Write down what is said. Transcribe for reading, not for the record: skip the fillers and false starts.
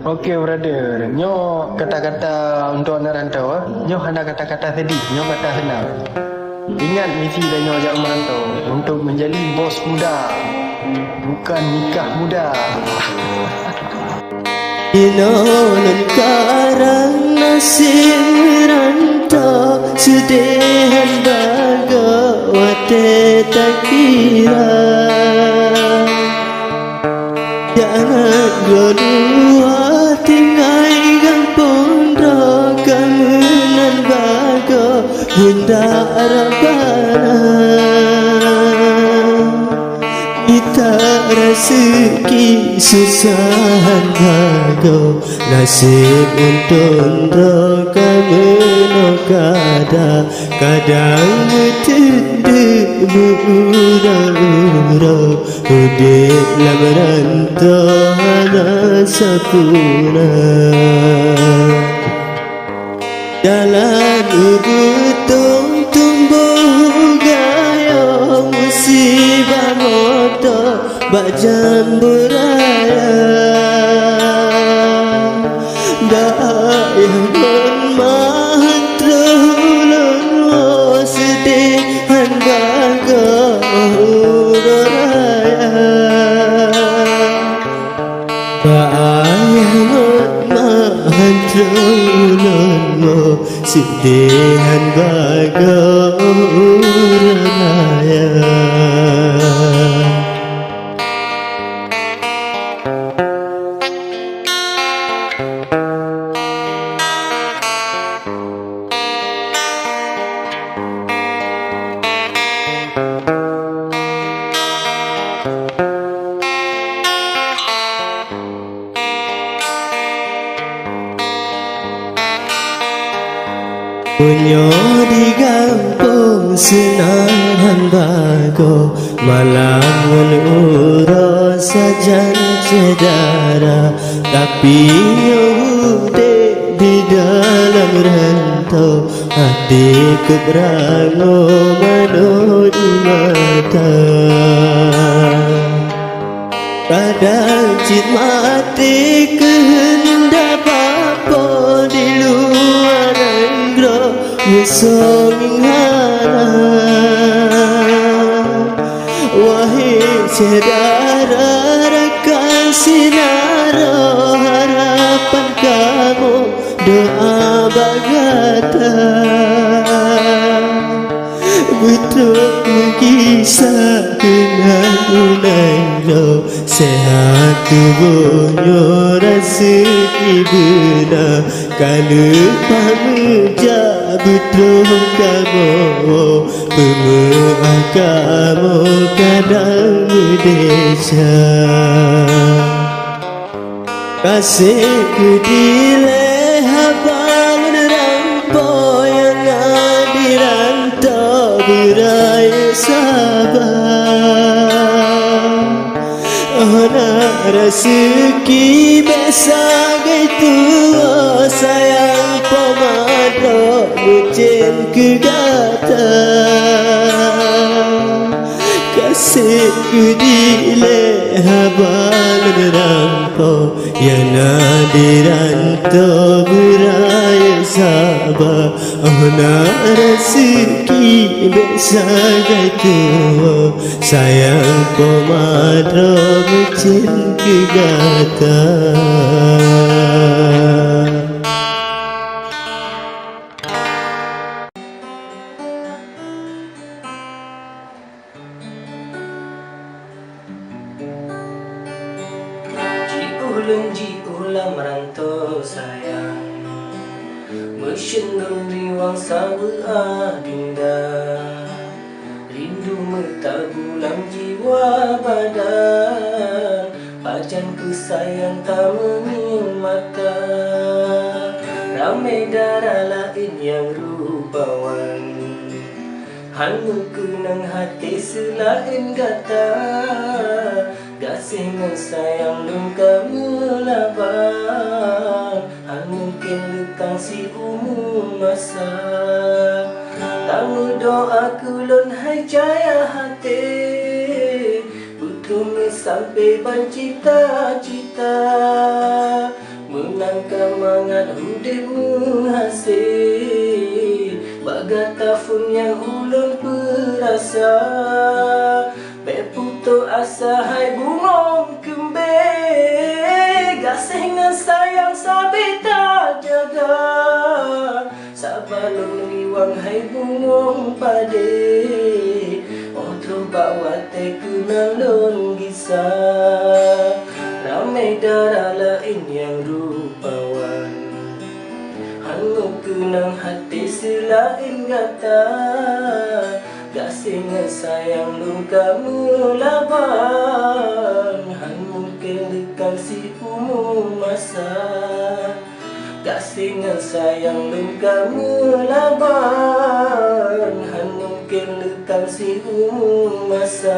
Okey brother, nyo kata-kata untuk anak rantau nyo hanya kata-kata tadi, nyo kata senang. Ingat misi dan nyo ajak merantau untuk menjadi bos muda, bukan nikah muda. Inonon karang nasib rantau sudehan bagawate tak kira. Jangan dua-dua tinggai gampung kemenan bago hendak rabana. Kita rezeki susahan bago nasib untuk kemenan kada kadang bertenduk berurau-urau udip lamarantau hana sapuna. Jalan ubutung tumbuh gaya musibah motor bajan buraya. Dayang mahan terulun sedihan baga uraya. Dayang mahan terulun sedihan baga uraya. Punyo di kampung senang bago malangan uro sajan cedara, tapi ude di dalam rantau hatiku berango manut mata. Kadang cit mati kehendak apa di luar negeri Yesonging harap. Wahai saudara rekan sinara, harapan kamu doa bagata. Betul kisah kenal unai sehat tubuhnya rasa ibuna. Kalau pameja betul kamu pemuah kamu kadang desa. Kasihku dileha balon rampau yang dirantau beraya sabar. Anak rezeki besagai tua sayang pemado bucin kegata. Kasihku dileha balon rampau yang dirantau beraya sabar. Anak rezeki besagai tua sayang pemado bucin kegata. Ji ulang merantau sayang Mesyendung riwang sabu adinda. Rindu metabulam jiwa badan, pajan ku sayang tak memin mata. Ramai darah lain yang rupawan, hanya ku nang hati selain gata. Kasih sayang luka melaban, mungkin lukang si umum masa. Tamu doaku lon hai jaya hati, butuh sampai bancita-cita. nan kamangan udipmu hasil bagata fun yang ulun perasa beputo asa hai bungong kembe gasih ngan sayang sabita jaga sabalun liwang hai bungong pade otro bawa te kunalon gisa ramai darah lain yang rupawan hanu kunang hati selain gata gasing sayang lung kamu laban han mungkin dekat si umum masa gasing sayang lung kamu laban han mungkin dekat si umum masa